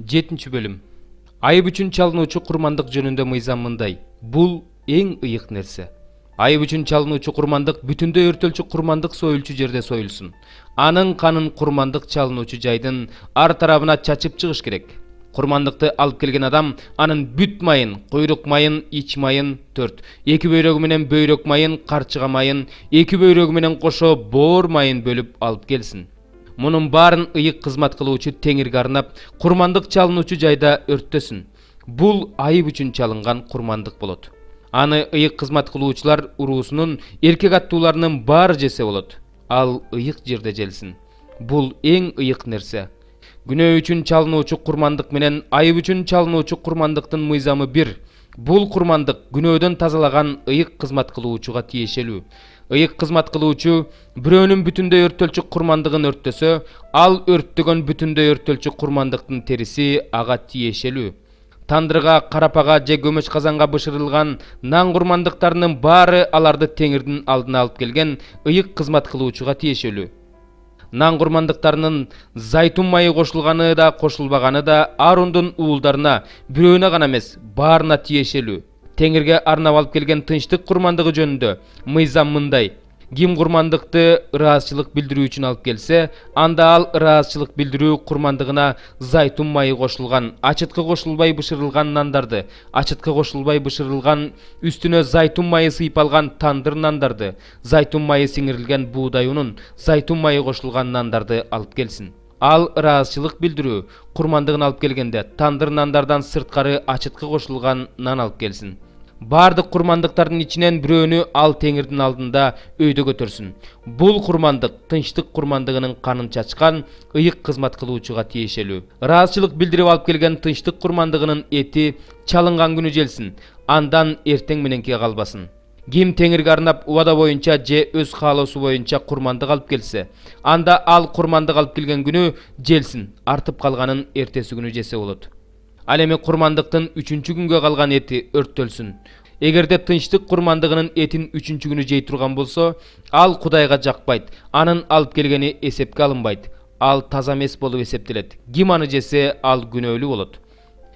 7 bölüm. Айып үчүн чалынуучу курмандык жөнүндө мыйзам мындай. Бул эң ыйык нерсе. Айып үчүн чалынуучу курмандык бүтүндөй өртөлчү курмандык союлчу жерде союлсун. Анын канын курмандык чалынуучу жайдын ар тарабына чачып чыгыш керек. Курмандыкты алып келген адам анын бүт майын, койрук майын, ич майын 4, эки бөйрөгү менен бөйрөк майын, карчыга майын, эки бөйрөгү менен кошо боор майын бөлүп алып келсин. Мунун баарын ыйык кызмат кылуучу теңирге арнап, курмандык чалынуучу жайда өрттөсүн. Бул айып үчүн чалынган курмандык болот. Аны ыйык кызмат кылуучулар уруусунун эркек аттууларынын баары жесе болот. Ал ыйык жерде желсин. Бул эң ыйык нерсе. Күнөө үчүн чалынуучу курмандык менен айып үчүн чалынуучу курмандыктын мыйзамы бир. Бул курмандык күнөөдөн тазалаган ыйык кызмат кылуучуга тиешелүү. Ыйык кызмат кылуучу бирөөнүн бүтүндөй өртөлчү курмандыгын өрттөсө, ал өрттөгөн бүтүндөй өртөлчү курмандыктын териси ага тиешелүү. Тандырга, карапага же көмөч казанга бышырылган нан курмандыктарынын баары аларды теңирдин алдына алып келген ыйык кызмат кылуучуга тиешелүү. Нан курмандыктарынын зайтун майы кошулганы да кошулбаганы да Аарондун уулдарына бирөөнө гана эмес, баарына тиешелүү. Теңирге арнап алып келген тынчтык курмандыгы жөнүндө мыйзам мындай. Ким курмандыкты ыраазычылык билдирүү үчүн алып келсе, анда ал ыраазычылык билдирүү курмандыгына зайтун майы кошулган, ачыткы кошулбай бышырылган нандарды, ачыткы кошулбай бышырылган, үстүнө зайтун майы сыйпалган тандыр нандарды, зайтун майы сиңирилген буудай унун, зайтун майы кошулган нандарды алып келсин. Ал ыраазычылык билдирүү курмандыгын алып келгенде тандыр нандардан сырткары ачыткы кошулган нан алып келсин. Бардык курмандыктардын ичинен бирөөнү ал теңирдин алдында өйдө көтөрсүн. Бул курмандык тынчтык курмандыгынын канын чачкан ыйык кызмат кылуучуга тиешелүү. Ыраазычылык билдирип алып келген тынчтык курмандыгынын эти чалынган күнү желсин, андан эртең мененкиге калбасын. Ким теңирге арнап убада боюнча же өз каалоосу боюнча курмандык алып келсе, анда ал курмандык алып келген күнү желсин, артып калганын эртеси күнү жесе болот. Ал эми курмандыктын 3-чү күнгө калган эти өрттөлсүн. Эгерде тынчтык курмандыгынын этин 3-чү күнү жей турган болсо, ал Кудайга жакпайт, анын алып келгени эсепке алынбайт. Ал таза эмес болуп эсептелет. Ким аны жесе, ал күнөөлүү болот.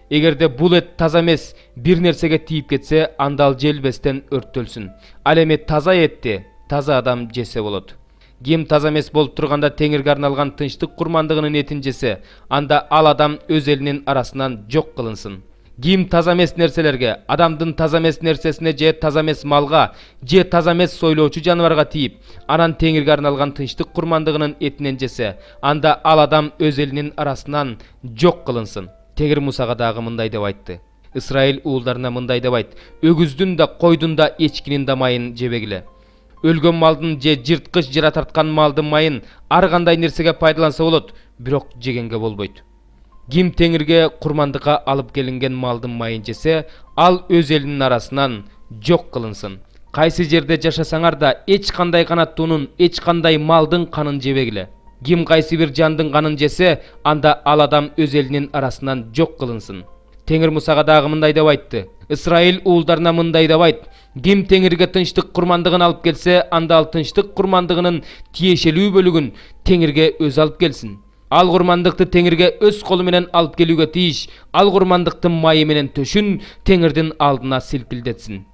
Эгерде бул эт таза эмес бир нерсеге тийип кетсе, анда ал желбестен өрттөлсүн. Ал эми таза этти таза адам жесе болот. Ким таза эмес болуп турганда теңирге арналган тынчтык курмандыгынын этин жесе, анда ал адам өз элинин арасынан жок кылынсын. Ким таза эмес нерселерге, адамдын таза эмес нерсесине же таза эмес малга, же таза эмес сойлоочу жаныбарга тийип, анан теңирге арналган тынчтык курмандыгынын этинен жесе, анда ал адам өз элинин арасынан жок кылынсын. Теңир Мусага дагы мындай деп айтты. Исраил уулдарына мындай деп айт: өгүздүн да, койдун да, эчкинин да майын жебегиле. Өлгөн малдын же жырткыч жара тарткан малдын майын ар кандай нерсеге пайдаланса болот, бирок жегенге болбойт. Ким теңирге курмандыкка алып келинген малдын майын жесе, ал өз элинин арасынан жок кылынсын. Кайсы жерде жашасаңар да эч кандай канаттуунун, эч кандай малдын канын жебегиле. Ким кайсы бир жандын канын жесе, анда ал адам өз элинин арасынан жок кылынсын. Теңир Мусага дагы мындай деп айтты. Исраил уулдарына мындай деп айт: ким теңирге тынчтык курмандыгын алып келсе, анда ал тынчтык курмандыгынын тиешелүү бөлүгүн теңирге өзү алып келсин. Ал курмандыкты теңирге өз колу менен алып келүүгө тийиш. Ал курмандыктын майы менен төшүн теңирдин алдына силкилдетсин.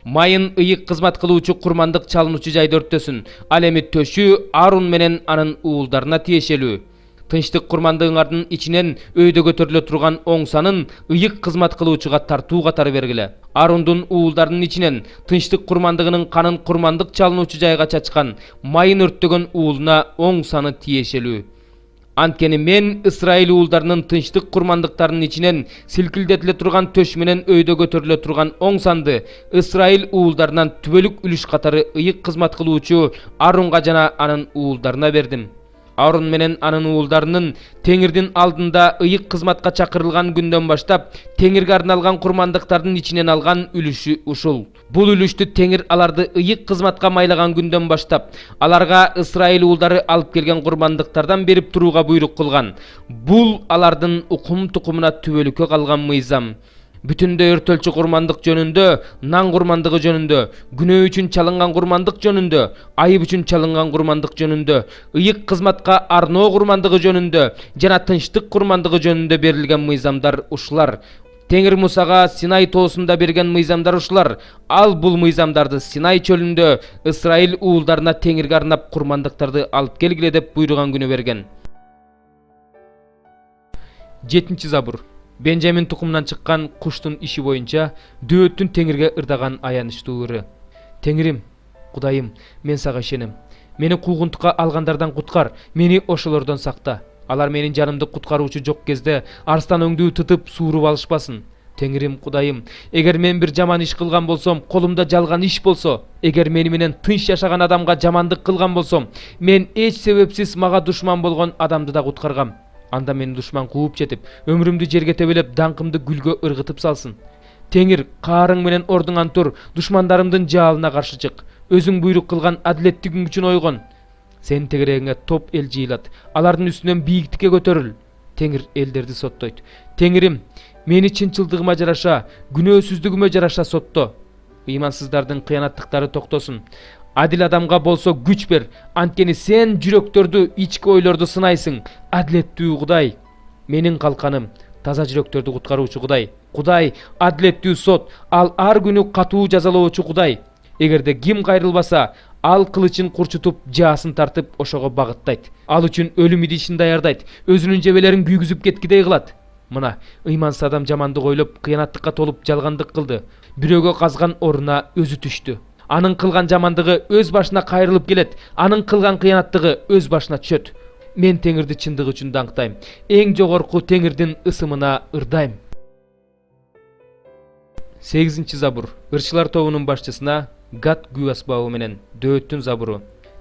Майын ыйык кызмат кылуучу курмандык чалынуучу жайда өрттөсүн. Ал эми төшү Аарон менен анын уулдарына тиешелүү. Тынчтык курмандыгыңардын ичинен өйдө көтөрүлө турган оңсанын ыйык кызмат кылуучуга тартуу катары бергиле. Аарондун уулдарынын ичинен тынчтык курмандыгынын канын курмандык чалынуучу жайга чачкан, майын өрттөгөн уулуна оңсаны тиешелүү. Анткени мен Исраил уулдарынын тынчтык курмандыктарынын ичинен силкилдетиле турган төш менен өйдө көтөрүлө турган оңсанды Исраил уулдарынан түбөлүк үлүш катары ыйык кызмат кылуучу Ааронга жана анын уулдарына бердим. Аарон менен анын уулдарынын теңирдин алдында ыйык кызматка чакырылган күндөн баштап теңирге арналган курмандыктардын ичинен алган үлүшү ушул. Бул үлүштү теңир аларды ыйык кызматка майлаган күндөн баштап аларга Исраил уулдары алып келген курмандыктардан берип турууга буйрук кылган. Бул алардын укум тукумуна түбөлүккө калган мыйзам. Бүтүндөй өртөлчү курмандык жөнүндө, нан курмандыгы жөнүндө, күнөө үчүн чалынган курмандык жөнүндө, айып үчүн чалынган курмандык жөнүндө, ыйык кызматка арноо курмандыгы жөнүндө жана тынчтык курмандыгы жөнүндө берилген мыйзамдар ушулар. Теңир Мусага Синай тоосунда берген мыйзамдар ушулар. Ал бул мыйзамдарды Синай чөлүндө Исраил уулдарына Теңирге арнап курмандыктарды алып келгиле деп буйруган күнү берген. 7 забур. Бенжамин тукумунан чыккан куштун иши боюнча дөөттүн Теңирге ырдаган аянычтуу ыры. Теңирим, Кудайым, мен сага ишенем. Мени куугунтукка алгандардан куткар, мени ошолордон сакта. Алар менин жанымды куткаруучу жок кезде арстан өңдүү тытып сууруп алышпасын. Теңирим, Кудайым, эгер мен бир жаман иш кылган болсом, колумда жалган иш болсо, эгер мени менен тынч жашаган адамга жамандык кылган болсом, мен эч себепсиз мага душман болгон адамды да куткаргам. Анда мени душман кууп жетип, өмүрүмдү жерге тебелеп, даңкымды гүлгө ыргытып салсын. Теңир, каарың менен ордуңан тур, душмандарымдын жаалына каршы чык. Өзүң буйрук кылган адилеттигиң үчүн ойгон. Сенин тегерегиңе топ эл жыйылат. Алардын үстүнөн бийиктикке көтөрүл. Теңир элдерди соттойт. Теңирим, мени чынчылдыгыма жараша, күнөөсүздүгүмө жараша сотто. Ыймансыздардын кыянаттыктары токтосун. Адил адамга болсо күч бер. Анткени сен жүрөктөрдү, ички ойлорду сынайсың. Адилеттүү Кудай. Менин калканым, таза жүрөктөрдү куткаруучу Кудай. Кудай, адилеттүү сот, ал ар күнү катуу жазалоочу Кудай. Эгерде ким кайрылбаса, ал кылычын курчутуп, жаасын тартып, ошого багыттайт. Ал үчүн өлүм идишин даярдайт, өзүнүн жебелерин күйгүзүп кеткидей кылат. Мына, ыймансыз адам жамандык ойлоп, кыянаттыкка толуп жалгандык кылды. Бирөөгө казган ордуна өзү түштү. Анын кылган жамандыгы өз башына кайрылып келет, анын кылган кыянаттыгы өз башына түшөт. Мен Теңирди чындык үчүн даңктайм. Эң жогорку Теңирдин ысымына ырдайм. 8 забур. Ырчылар тобунун башчысына Гат күү асбабы менен дөөттүн забуру.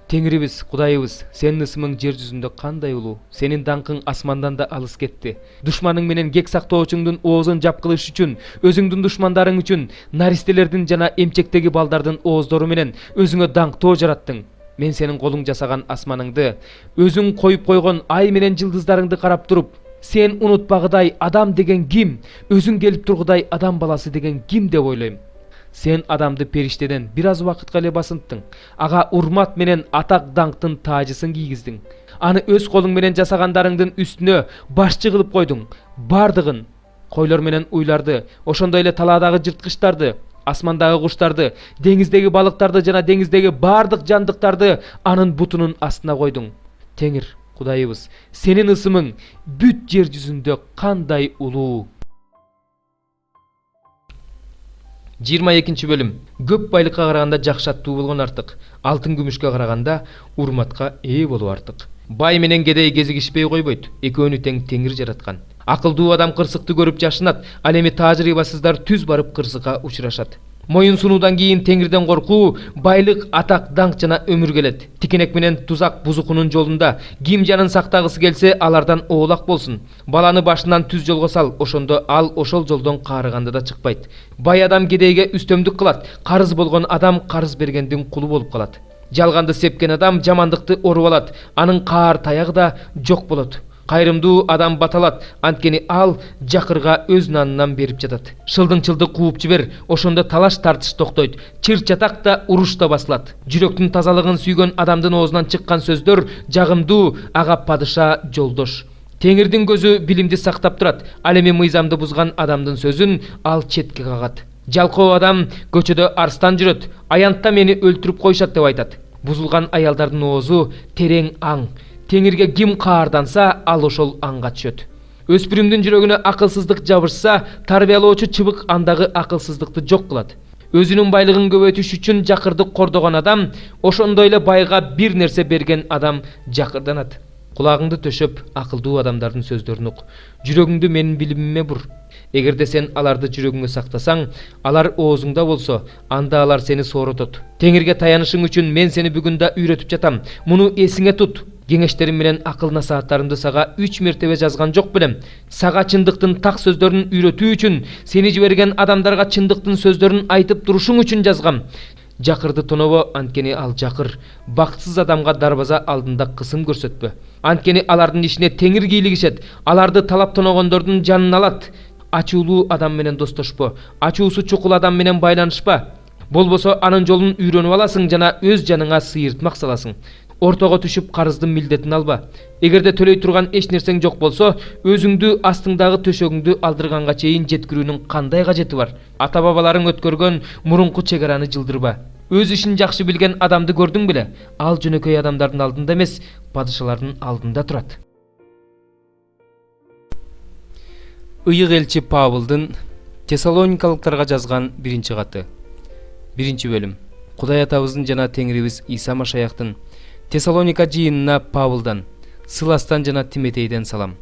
Теңирибиз, Кудайыбыз, сенин ысымың жер жүзүндө кандай улуу, сенин даңкың асмандан да алыс кетти. Душманың менен кек сактоочуңдун оозун жапкылыш үчүн, өзүңдүн душмандарың үчүн, наристелердин жана эмчектеги балдардын ооздору менен өзүңө даңктоо жараттың. Мен сенин колуң жасаган асманыңды, өзүң коюп койгон ай менен жылдыздарыңды карап туруп, сен унутпагыдай адам деген ким, өзүң келип тургудай адам баласы деген ким деп ойлойм. Сен адамды периштеден бир аз убакытка эле басынттың. Ага урмат менен атак даңктын таажысын кийгиздиң. Аны өз колуң менен жасагандарыңдын үстүнө башчы кылып койдуң. Бардыгын, койлор менен уйларды, ошондой эле талаадагы жырткычтарды, асмандагы куштарды, деңиздеги балыктарды жана деңиздеги бардык жандыктарды анын бутунун астына койдуң. Теңир, Кудайыбыз, сенин ысымың бүт жер жүзүндө кандай улуу. 22 бөлүм. Көп байлыкка караганда жакшы аттуу болгон артык. Алтын күмүшкө караганда урматка ээ болуу артык. Бай менен кедей кезигишпей койбойт. Экөөнү тең Теңир жараткан. Акылдуу адам кырсыкты көрүп жашынат, ал эми тажрыйбасыздар түз барып кырсыкка учурашат. Моюн сунуудан кийин Теңирден коркуу, байлык, атак, даңк жана өмүр келет. Тикенек менен тузак бузукунун жолунда ким жанын сактагысы келсе, алардан оолак болсун. Баланы башынан түз жолго сал, ошондо ал ошол жолдон каарыганды да чыкпайт. Бай адам кедейге үстөмдүк кылат, карыз болгон адам карыз бергендин кулу болуп калат. Жалганды сепкен адам жамандыкты оруп алат, анын каар таягы да жок болот. Кайрымдуу адам баталат, анткени ал жакырга өз нанынан берип жатат. Шылдың-чылды кууп жибер, ошондо талаш тартыш токтойт. Чыр-чатак да уруш да басылат. Жүрөктүн тазалыгын сүйгөн адамдын оозунан чыккан сөздөр жагымдуу, ага падыша жолдош. Теңирдин көзү билимди сактап турат. Ал эми мыйзамды бузган адамдын сөзүн ал четке кагат. Жалкоо адам көчөдө арстан жүрөт, аянтта мени өлтүрүп койшат деп айтат. Бузулган аялдардын оозу терең аң. Теңирге ким каарданса, ал ошол аңга түшөт. Өспүрүмдүн жүрөгүнө акылсыздык жабышса, тарбиялоочу чыбык андагы акылсыздыкты жок кылат. Өзүнүн байлыгын көбөйтүш үчүн жакырды кордогон адам, ошондой эле байга бир нерсе берген адам жакырданат. Кулагыңды төшөп, акылдуу адамдардын сөздөрүн ук. Жүрөгүңдү менин билимиме бур. Эгерде сен аларды жүрөгүңө сактасаң, алар оозуңда болсо, анда алар сени сооротот. Теңирге таянышың үчүн мен сени бүгүн да үйрөтүп жатам. Муну эсиңе тут. Кеңештерим менен акыл насааттарымды сага 3 мертебе жазган жок белем. Сага чындыктын так сөздөрүн үйрөтүү үчүн, сени жиберген адамдарга чындыктын сөздөрүн айтып турушуң үчүн жазгам. Жакырды тонобо, анткени ал жакыр. Бактсыз адамга дарбаза алдында кысым көрсөтпө. Анткени алардын ишине Теңир кийлигишет. Аларды талап тоногондордун жанын алат. ачуулуу адам менен достошпо, ачуусу чукул адам менен байланышпа. Болбосо анын жолун үйрөнүп аласың жана өз жаныңа сыйыртмак саласың. Ортого түшүп карыздын милдетин алба. Эгерде төлөй турган эч нерсең жок болсо, өзүңдү астыңдагы төшөгүңдү алдырганга чейин жеткирүүнүн кандай кажети бар? Ата бабаларың өткөргөн мурунку чегараны жылдырба. Өз ишин жакшы билген адамды көрдүң беле? Ал жөнөкөй адамдардын алдында эмес, падышалардын алдында турат. Ыйык элчи Павылдын Тессалоникалыктарга жазган биринчи каты. Биринчи бөлүм. Кудай атабыздын жана Теңирибиз Иса Машаяктын Тессалоника жыйынына Павылдан, Сыластан жана Тиметейден салам.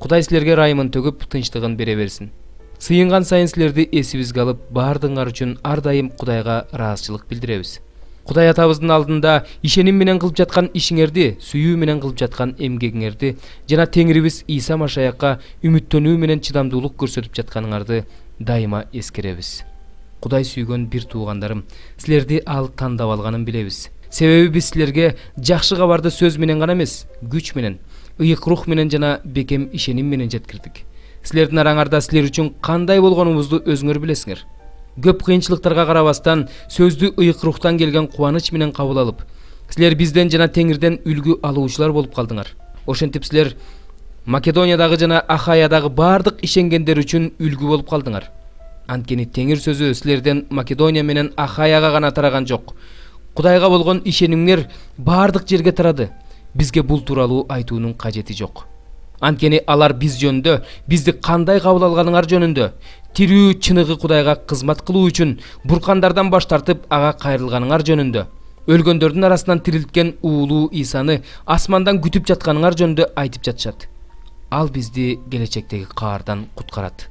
Кудай силерге ырайымын төгүп, тынчтыгын бере берсин. Сыйынган сайын силерди эсибизге алып, баардыгыңар үчүн ар дайым Кудайга ыраазычылык билдиребиз. Кудай атабыздын алдында ишеним менен кылып жаткан ишиңерди, сүйүү менен кылып жаткан эмгегиңерди жана Теңирибиз Иса Машаякка үмүттөнүү менен чыдамдуулук көрсөтүп жатканыңарды дайыма эскеребиз. Кудай сүйгөн бир туугандарым, силерди ал тандап алганын билебиз. Себеби биз силерге жакшы кабарды сөз менен гана эмес, күч менен, ыйык рух менен жана бекем ишеним менен жеткирдик. Силердин араңарда силер үчүн кандай болгонубузду өзүңөр билесиңер. Көп кыйынчылыктарга карабастан, сөздү ыйык рухтан келген кубаныч менен кабыл алып, силер бизден жана Теңирден үлгү алуучулар болуп калдыңар. Ошентип силер Македониядагы жана Ахаядагы бардык ишенгендер үчүн үлгү болуп калдыңар. Анткени Теңир сөзү силерден Македония менен Ахаяга гана тараган жок. Кудайга болгон ишенимиңер бардык жерге тарады. Бизге бул тууралуу айтуунун кажети жок. Анткени алар биз жөнүндө, бизди кандай кабыл алганыңар жөнүндө, тирүү чыныгы Кудайга кызмат кылуу үчүн буркандардан баш тартып ага кайрылганыңар жөнүндө, өлгөндөрдүн арасынан тирилткен уулуу Исаны асмандан күтүп жатканыңар жөнүндө айтып жатышат. Ал бизди келечектеги каардан куткарат.